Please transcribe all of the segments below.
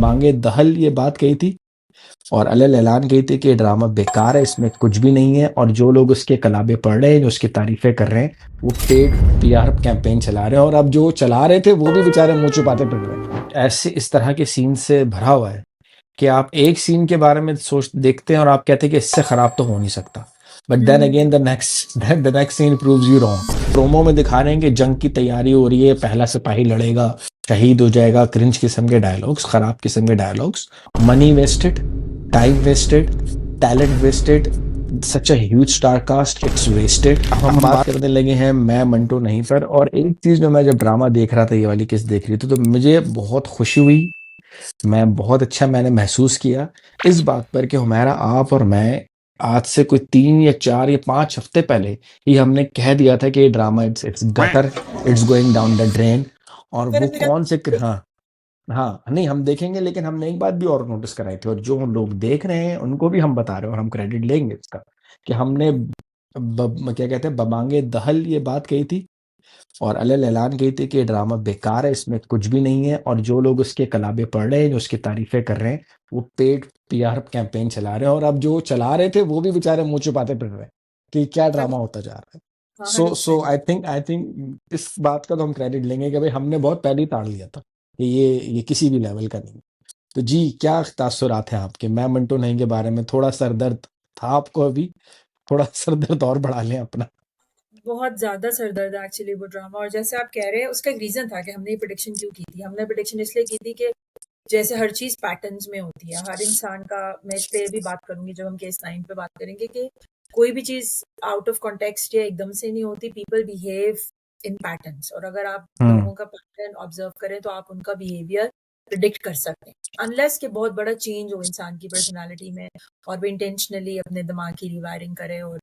मांगे दहल ये बात कही थी और अलल ऐलान कही थी कि ये ड्रामा बेकार है, इसमें कुछ भी नहीं है। और जो लोग उसके कलाबे पढ़ रहे हैं, जो उसकी तारीफें कर रहे हैं, वो पेड पीआर कैंपेन चला रहे हैं। और अब जो चला रहे थे वो भी बेचारे मुंह छुपाते फिर रहे हैं। ऐसे इस तरह के सीन से भरा हुआ है कि आप एक सीन के बारे में सोच देखते हैं और आप कहते हैं कि इससे खराब तो हो नहीं सकता, but then again the next scene proves you wrong. Promo में दिखा रहे हैं कि जंग की तैयारी हो रही है, पहला सिपाही लड़ेगा, शहीद हो जाएगा, क्रिंज किस्म के डायलॉग्स, खराब किस्म के dialogues, money wasted, time wasted, talent wasted, such a huge star cast, it's wasted. हम बात करने लगे हैं मैं मंटो नहीं पर। और एक चीज जो मैं जब ड्रामा देख रहा था, ये वाली किस देख रही थी, तो मुझे बहुत खुशी हुई, मैं बहुत अच्छा मैंने महसूस किया इस बात पर कि हुमैरा आप और मैं आज से कोई 3 या 4 या 5 हफ्ते पहले ही हमने कह दिया था कि ये drama it's gutter, it's going down the drain. और फिर वो हमने कहा कौन से हाँ, हाँ, नहीं हम देखेंगे, लेकिन हमने एक बात भी और नोटिस कराई थी, और जो हम लोग देख रहे हैं उनको भी हम बता रहे हैं और हम क्रेडिट लेंगे इसका, कि हमने क्या कहते हैं, बमांगे दहल ये बात कही थी और अलल ऐलान कही थी कि ये ड्रामा बेकार है, इसमें कुछ भी नहीं है। और जो लोग उसके कलाबे पढ़ रहे हैं, जो उसकी तारीफें कर रहे हैं, वो पेड पीआर कैंपेन चला रहे हैं। और अब जो चला रहे थे वो भी बेचारे मुंह छुपाते फिर रहे हैं कि क्या ड्रामा होता जा रहा है। हाँ सो 100%। आई थिंक इस बात का तो हम क्रेडिट लेंगे कि भाई हमने बहुत पहले ही ताड़ लिया था कि ये किसी भी लेवल का नहीं है। तो जी, क्या तासुरात हैं आपके मैं मंटो नहीं के बारे में? थोड़ा सरदर्द था आपको अभी, थोड़ा सरदर्द और बढ़ा लें अपना। बहुत ज्यादा सरदर्द है एक्चुअली वो ड्रामा। और जैसे आप कह रहे हैं, उसका एक रीजन था कि हमने ये प्रिडिक्शन क्यों की थी। हमने प्रिडिक्शन इसलिए की थी कि जैसे हर चीज पैटर्न्स में होती है, हर इंसान का, मैं इस पे भी बात करूंगी जब हम केस 9 पे बात करेंगे, कि कोई भी चीज आउट ऑफ कॉन्टेक्स्ट या एकदम से नहीं होती। पीपल बिहेव इन पैटर्न्स, और अगर आप हम्म। लोगों का पैटर्न ऑब्जर्व करें तो आप उनका बिहेवियर प्रिडिक्ट कर सकते हैं, अनलेस कि बहुत बड़ा चेंज हो इंसान की पर्सनालिटी में और वो इंटेंशनली अपने दिमाग की रिवायरिंग करे, और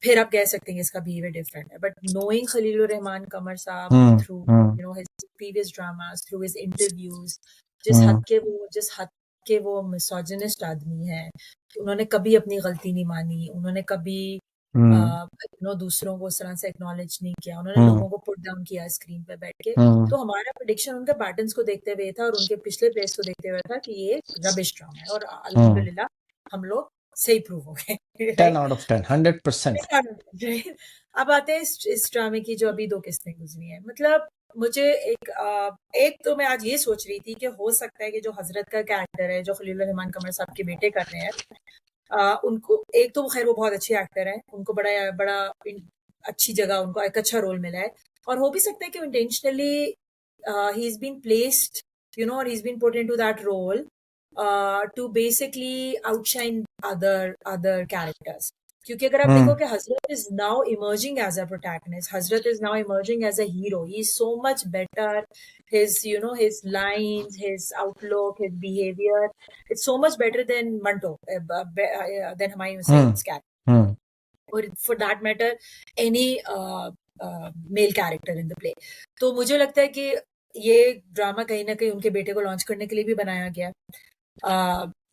फिर आप कह सकते हैं कि इसका बिहेवियर डिफरेंट है। बट नोइंग खलीलुर रहमान कमर साहब hmm. Through hmm. His previous dramas, through his interviews, hmm. जिस हद के वो मिसोजिनिस्ट आदमी है, उन्होंने कभी अपनी गलती नहीं मानी, उन्होंने कभी हम्म। दूसरों को उस तरह से एक्नॉलेज नहीं किया, उन्होंने हम्म। लोगों को पुट डाउन किया स्क्रीन पे बैठ के। हम्म। तो हमारा प्रिडिक्शन उनके पैटर्न्स को देखते हुए था और उनके पिछले प्लेस को देखते हुए था कि ये रबिश ड्रामा है, और हम्म। अल्हम्दुलिल्लाह हम लोग सही प्रूव हो गए। 10 राइट। Out of 10, 100%। अब आते हैं इस ड्रामे की जो अभी 2 किस्तें गुजरी हैं। मतलब मुझे एक तो मैं आज ये सोच रही थी कि हो सकता है कि जो हज़रत का कैरेक्टर है, जो खलीलुर रहमान कमर साहब के बेटे कर रहे हैं, उनको एक तो खैर वो बहुत अच्छे एक्टर हैं, उनको बड़ा बड़ा अच्छी जगह, उनको एक अच्छा रोल मिला है। और हो भी सकता है कि intentionally he is been placed, और he is been put into that role to basically outshine other characters. क्योंकि अगर आप देखो हम्म। कि Hazrat is now emerging as a protagonist, Hazrat is now emerging as a hero, he is so much better, his lines, his outlook, his behavior, it's so much better than Manto, than Humayun hmm. Saeed's character, hmm. or for that matter, any male character in the play. तो मुझे लगता है कि ये drama कहीं ना कहीं उनके बेटे को लॉन्च करने के लिए भी बनाया गया,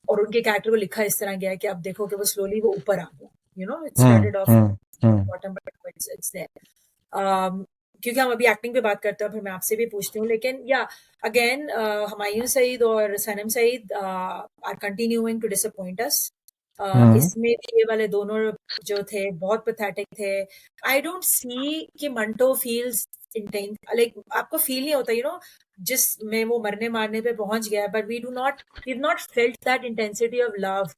और उनके कैरेक्टर को लिखा इस तरह गया है कि अब देखो कि वो स्लोली वो ऊपर आ गया, it hmm. Started off hmm. Hmm. Bottom but it's there. क्योंकि हम अभी एक्टिंग पे बात करते हैं, फिर मैं आपसे भी पूछती हूँ, लेकिन या अगेन हुमायूं सईद और Sanam Saeed are continuing to disappoint us. Hmm. इसमें भी ये वाले दोनों जो थे बहुत पैथेटिक थे। आई डोंट सी कि मंटो फील्स इंटेंस, लाइक आपको फील नहीं होता, जिसमें वो मरने मारने पे पहुंच गया, but we not felt that intensity of love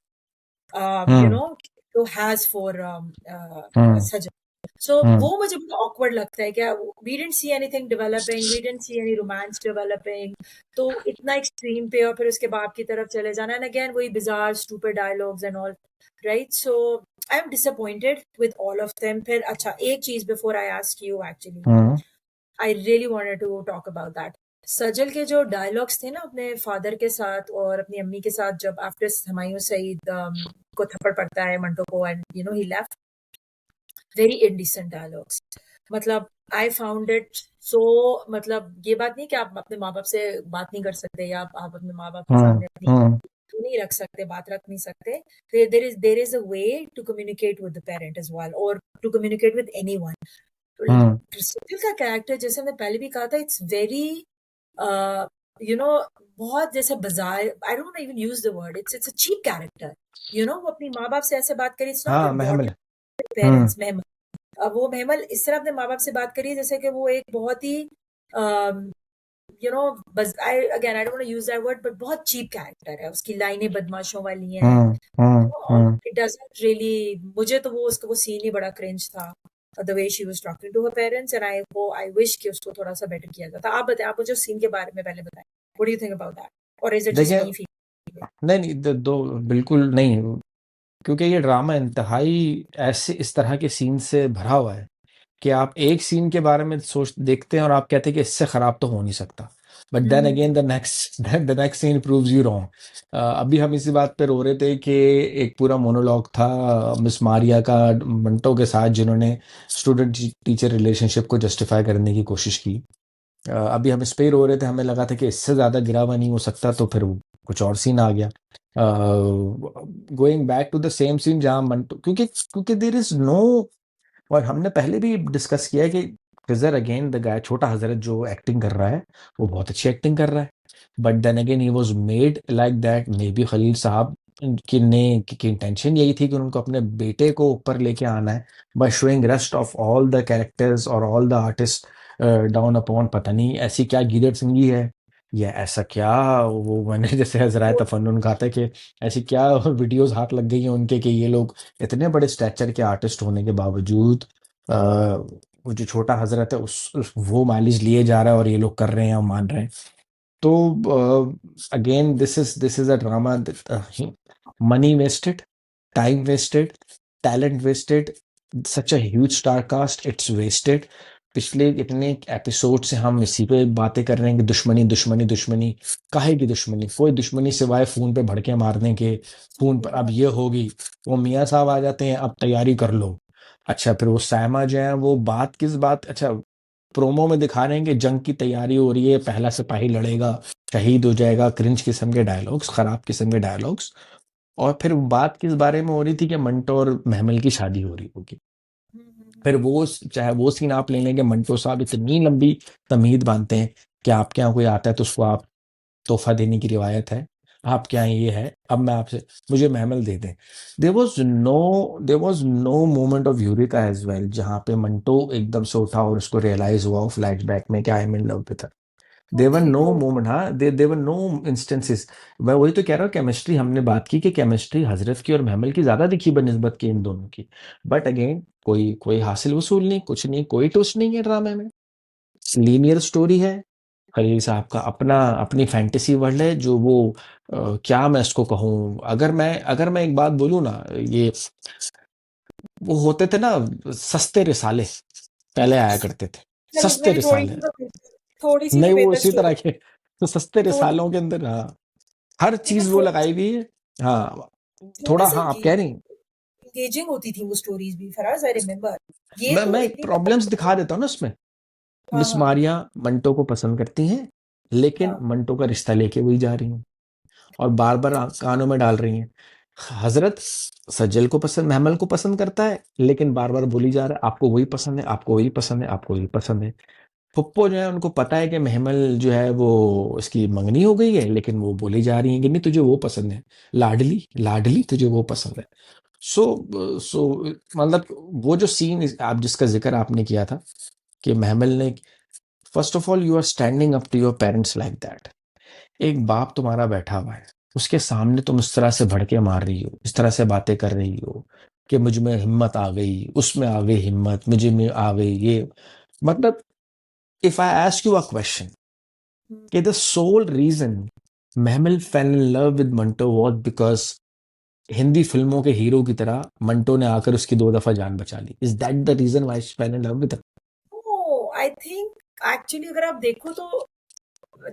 hmm. तो हैज फॉर हम्म। सजन। सो वो हम्म। मुझे बहुत ऑकवर्ड लगता है, क्या we didn't see anything developing, we didn't see any romance developing. तो इतना एक्सट्रीम पे और फिर उसके बाप की तरफ चले जाना, एंड अगेन वही bizarre stupid dialogues and all, right? So I am disappointed with all of them. फिर अच्छा, एक चीज before I ask you, actually hmm. I really wanted to talk about that. Sajal के जो डायलॉग्स थे ना अपने फादर के साथ और अपनी अम्मी के साथ, जब आफ्टर हुमायूं सईद को थप्पड़ पड़ता है मंटो को, and he left, very indecent dialogues. मतलब आई फाउंड इट सो, मतलब ये बात नहीं कि आप अपने माँ बाप से बात नहीं कर सकते, या आप अपने माँ बाप के हम्म। सामने अपनी हम्म। नहीं रख सकते, बात रख नहीं सकते। There is a way to communicate with the parent as well, और to communicate with anyone. Hmm. Sajal का कैरेक्टर, जैसे मैंने पहले भी कहा था, इट्स वेरी बहुत जैसे बाजार, I don't even use the word, it's a cheap character. वो अपनी माँ बाप से ऐसे बात करी, इट्स नॉट हाँ, your Mahmal. Daughter hmm. Parents. Mahmal, अब वो महमल इस तरह अपने माँ बाप से बात करी जैसे कि वो एक बहुत ही यू नो बस, I again I don't use that word, but बहुत चीप कैरेक्टर है, उसकी लाइनें बदमाशों वाली हैं। हम्म। हम्म। और इट डजंट रियली, मुझे तो वो सीन ही बड़ा क्रिंज था, the way she was talking to her parents, and I wish कि उसको थोड़ा सा बेटर किया जाता। आप बताएं, आप मुझे उस सीन के बारे में पहले बताएं, what do you think about that, और इज इट जस्ट देखिए, मी फीलिंग? नहीं नहीं, दो बिल्कुल नहीं, क्योंकि ये ड्रामा इंतहाई ऐसे इस तरह के सीन से भरा हुआ है कि आप एक सीन के बारे में सोच देखते हैं और आप कहते हैं कि इससे खराब तो हो नहीं सकता, but then again the next scene proves you wrong. अभी हम इसी बात पे रो रहे थे कि एक पूरा मोनोलॉग था मिस मारिया का मंटो के साथ, जिन्होंने स्टूडेंट टीचर रिलेशनशिप को जस्टिफाई करने की कोशिश की। अभी हम इस पे ही रो रहे थे, हमें लगा था कि इससे ज्यादा गिरा हुआ नहीं हो सकता, तो फिर वो कुछ और सीन आ गया। Going back to the same scene जहां मंटो, क्योंकि क्योंकि देर इज नो, और हमने पहले भी डिस्कस किया है कि खिजर अगेन द गाय, छोटा हजरत जो एक्टिंग कर रहा है वो बहुत अच्छी एक्टिंग कर रहा है, but then again he was made like that. Maybe Khalil साहब की इंटेंशन यही थी कि उनको अपने बेटे को ऊपर लेके आना है by showing rest of all the characters और all the artist down upon, पता नहीं ऐसी क्या गीदड़ सिंगी है या ऐसा क्या, वो मैंने जैसे हजराय तफन्नुन कहा था कि ऐसी क्या वीडियोस हाथ लग गई हैं उनके कि ये लोग इतने बड़े स्टैचर के आर्टिस्ट होने के बावजूद वो जो छोटा हजरत है वो माइलेज लिए जा रहा है और ये लोग कर रहे हैं और मान रहे हैं। तो again this is a drama, money wasted, time wasted, talent wasted, such a huge star cast, it's wasted. पिछले इतने एपिसोड से हम इसी पे बातें कर रहे हैं कि दुश्मनी दुश्मनी दुश्मनी, काहे की दुश्मनी, कोई दुश्मनी सिवाय फोन पे भड़के मारने के। फोन पर अब ये होगी, वो मियाँ साहब आ जाते हैं, अब तैयारी कर लो। अच्छा, फिर वो सैमा जो है वो बात किस बात, अच्छा प्रोमो में दिखा रहे हैं कि जंग की तैयारी हो रही है, पहला सिपाही लड़ेगा, शहीद हो जाएगा, क्रिंज किस्म के डायलॉग्स, खराब किस्म के डायलॉग्स। और फिर बात किस बारे में हो रही थी कि मंटो और महमल की शादी हो रही होगी। फिर वो चाहे वो सीन आप ले लेंगे, मंटो साहब इतनी लंबी तमीद बांधते हैं कि आपके यहाँ कोई आता है तो उसको आप तोहफा देने की रिवायत है, आपके यहाँ ये है, अब मैं आपसे, मुझे महमल दे दें। There was no moment of eureka as well जहाँ पे मंटो एकदम से उठा और उसको रियलाइज हुआ फ्लैशबैक में कि I am in love with her. There were no तो मोमेंट, हाँ, देवर नो इंस्टेंसेस। मैं वही तो कह रहा हूँ, केमिस्ट्री हमने बात की कि केमिस्ट्री हजरत की और महमल की ज्यादा दिखी बनस्बत की इन दोनों की, बट अगेन कोई कोई हासिल वसूल नहीं, कुछ नहीं, कोई ट्विस्ट नहीं है ड्रामे में, लीनियर स्टोरी है। खलील साहब का अपना अपनी फैंटेसी वर्ल्ड है जो वो क्या मैं इसको कहूँ, अगर मैं एक बात बोलूँ ना, ये वो होते थे ना सस्ते रिसाले, पहले आया करते थे खैर, उसमें सस्ते भी रिसाले। थोड़ी सी तो नहीं, वो बेहतर इसी तरह स्टोरी, के, तो सस्ते थोड़ी रिसालों के अंदर, हाँ, हर लेकिन चीज वो थोड़ी लगाई हुई है। हाँ, थोड़ी थोड़ा, सी हाँ, आप कह रही हैं। एंगेजिंग होती थी वो स्टोरीज भी, फराज, आई रिमेम्बर। ये मैं तो एक इतनी प्रॉब्लम्स दिखा देता हूँ ना उसमें। हाँ मिस हाँ मारिया मंटो को पसंद करती हैं, लेकिन हाँ। मंटो का रिश्ता लेके वही जा रही हैं और बार बार कानों में डाल रही हैं। हजरत सज्जल को पसंद, महमल को पसंद करता है, लेकिन बार बार बोली जा रहा है आपको वही पसंद है, आपको वही पसंद है, आपको वही पसंद है। फुप्पो जो है उनको पता है कि महमल जो है वो इसकी मंगनी हो गई है, लेकिन वो बोली जा रही है कि नहीं तुझे वो पसंद है, लाडली लाडली तुझे वो पसंद है। सो मतलब वो जो सीन आप जिसका जिक्र आपने किया था कि महमल ने, first of all you are standing up to your parents like that. एक बाप तुम्हारा बैठा हुआ है, उसके सामने तुम इस तरह से भड़के मार रही हो, इस तरह से बातें कर रही हो कि मुझ में हिम्मत आ गई, उसमें आ गई हिम्मत, मुझे में आ गई ये, मतलब if I ask you a question कि the sole reason Mahmil fell in love with Manto was because Hindi फिल्मों के हीरो की तरह मंटो ने आकर उसकी 2 दफा जान बचा ली, is that the reason why she fell in love with? Oh, I think actually अगर आप देखो तो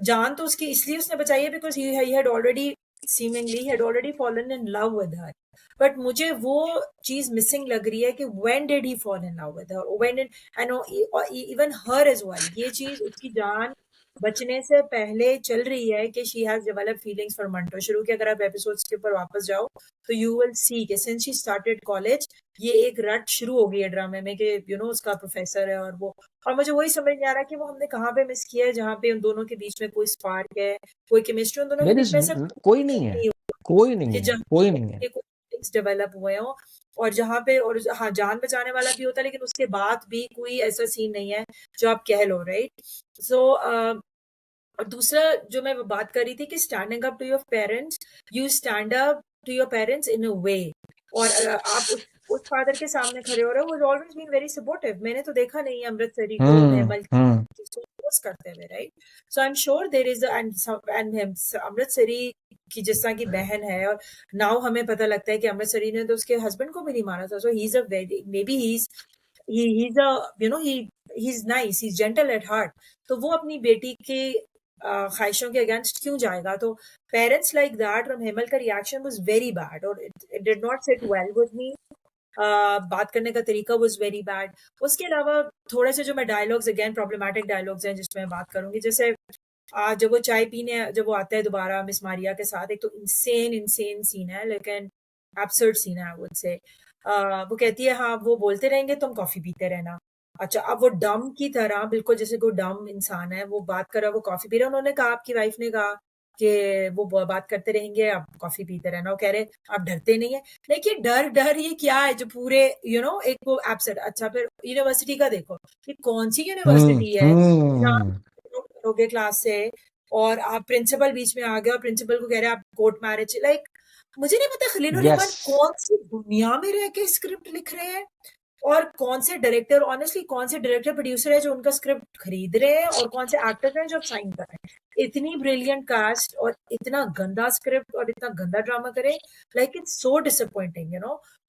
जान तो उसकी इसलिए उसने बचाई है because he had already seemingly had already fallen in love with her. But मुझे वो चीज मिसिंग लग रही है कि when did he fall in love with her, when did, I know, even her as well, ये चीज उसकी जान बचने से पहले चल रही है कि she has develop feelings for Manto. शुरू के अगर आप एपिसोड्स के ऊपर वापस जाओ तो यू विल सी कि सिंस शी स्टार्टेड कॉलेज ये एक रट शुरू हो गई है ड्रामे में कि उसका प्रोफेसर है और वो, और मुझे वही समझ नहीं आ रहा कि वो हमने कहाँ पे मिस किया है जहाँ पे उन दोनों के बीच में कोई स्पार्क है, कोई केमिस्ट्री उन दोनों के देयर बीच इज में ऐसा कोई नहीं है, नहीं कोई नहीं कि है, जहाँ कोई नहीं है। पे कोई फीलिंग्स डेवलप हुए हो, और जहाँ पे, और हाँ जान बचाने वाला भी होता है लेकिन उसके बाद भी कोई ऐसा सीन नहीं है जो आप कह लो, राइट। सो और दूसरा जो मैं बात कर रही थी कि standing up to your parents, you stand up to your parents in a way, और आप उस फादर के सामने खड़े हो रहे हो, वो ऑलवेज बीन वेरी सपोर्टिव। मैंने तो देखा नहीं है अमृतसरी को निर्मल हम्म। पोस्ट करते हुए, right. So I am sure there is and Amritsari की जिस तरह की बहन है, और नाउ हमें पता लगता है कि अमृतसरी ने तो उसके हस्बैंड को भी नहीं मारा था। So he is a very, maybe he's a he's nice, he's gentle at heart। तो वो अपनी बेटी के ख्वाहिशों के अगेंस्ट क्यों जाएगा? तो पेरेंट्स लाइक दैट, और हेमल का रिएक्शन वाज वेरी बैड, और it did not sit well with me. बात करने का तरीका वाज वेरी बैड। उसके अलावा थोड़े से जो मैं डायलॉग्स, अगेन प्रॉब्लमेटिक डायलॉग्स हैं जिसमें मैं बात करूंगी, जैसे जब वो चाय पीने, जब वो आता है दोबारा मिस मारिया के साथ, एक तो इंसेन इंसेन सीन है, लेकिन एब्सर्ड सीन है आई वुड से। वो कहती है हाँ वो बोलते रहेंगे तुम कॉफी पीते रहना। अच्छा, अब वो डम की तरह, बिल्कुल जैसे कोई डम इंसान है, वो बात कर रहा है, वो कॉफी पी रहा है। उन्होंने कहा, आपकी वाइफ ने कहा कि वो बात करते रहेंगे, आप कॉफी पीते रहना। वो कह रहे आप डरते नहीं है। देखिए डर डर ये क्या है जो पूरे एक वो एब्सर्ड। अच्छा, फिर यूनिवर्सिटी का देखो, ये कौन सी यूनिवर्सिटी है जहाँ हम्म। करोगे क्लास से, और आप प्रिंसिपल बीच में आ गए और प्रिंसिपल को कह रहे हैं आप कोर्ट मैरिज, लाइक मुझे नहीं पता खलील यस। रहमान कौन सी दुनिया में रह के स्क्रिप्ट लिख रहे हैं, और कौन से डायरेक्टर, ऑनेस्टली कौन से डायरेक्टर प्रोड्यूसर है जो उनका स्क्रिप्ट खरीद रहे हैं, और कौन से एक्टर्स हैं जो साइन कर रहे हैं। इतनी ब्रिलियंट कास्ट और इतना गंदा स्क्रिप्ट और इतना गंदा ड्रामा करे, लाइक इट्स सो डिसअपॉइंटिंग।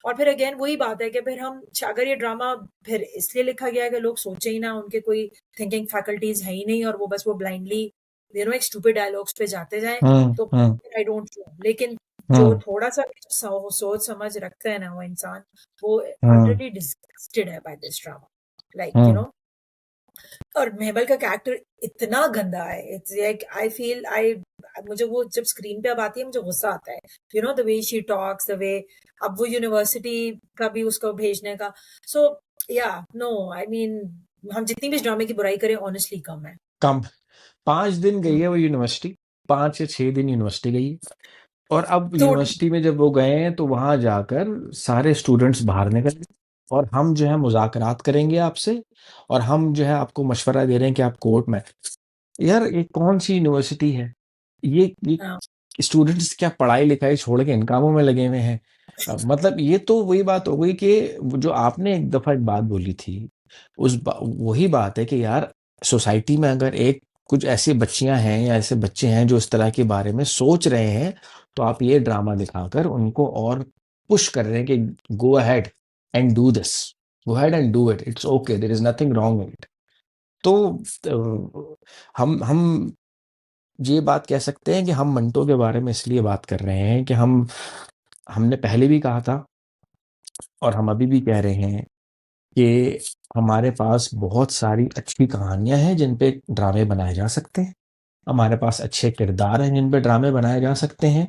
और फिर अगेन वही बात है कि फिर हम, अगर ये ड्रामा फिर इसलिए लिखा गया है कि लोग सोचे ही ना, उनके कोई थिंकिंग फैकल्टीज है ही नहीं, और वो बस वो ब्लाइंडली एक स्टूपिड डायलॉग्स पे जाते जाएं, तो हम्म। I don't know. लेकिन जो हम्म। थोड़ा सा सोच समझ रखते हैं ना वो इंसान, वो हम्म। utterly disgusted है by this drama, like हम्म। और मेहबल का कैरेक्टर इतना गंदा है, it's like I feel I, मुझे वो जब स्क्रीन पे अब आती है मुझे गुस्सा आता है, the way she talks, the way, अब वो यूनिवर्सिटी का भी उसको भेजने का। सो या नो, आई मीन हम जितनी भी इस ड्रामे की बुराई करें ऑनेस्टली कम है। कम। 5 दिन गई हम्म, है वो यूनिवर्सिटी, 5 या 6 दिन यूनिवर्सिटी गई है। और अब टोटली। यूनिवर्सिटी में जब वो गए हैं तो वहां जाकर सारे स्टूडेंट्स बाहर निकल गए, और हम जो है मुज़ाकरात करेंगे आपसे, और हम जो है आपको मशवरा दे रहे हैं कि आप कोर्ट में। यार ये कौन सी यूनिवर्सिटी है? ये हाँ, स्टूडेंट्स क्या पढ़ाई लिखाई छोड़ के इन कामों में लगे हुए हैं? मतलब ये तो वही बात हो गई कि वो जो आपने एक दफा एक बात बोली थी, वही बात है कि यार सोसाइटी में अगर एक कुछ ऐसी बच्चियां हैं या ऐसे बच्चे हैं जो इस तरह के बारे में सोच रहे हैं, तो आप ये ड्रामा दिखाकर उनको और पुश कर रहे हैं कि go ahead and do this, go ahead and do it, it's okay, there is nothing wrong in it. तो हम ये बात कह सकते हैं कि हम मंटो के बारे में इसलिए बात कर रहे हैं कि हमने पहले भी कहा था, और हम अभी भी कह रहे हैं कि हमारे पास बहुत सारी अच्छी कहानियां हैं जिन पे ड्रामे बनाए जा सकते हैं, हमारे पास अच्छे किरदार हैं जिन पे ड्रामे बनाए जा सकते हैं,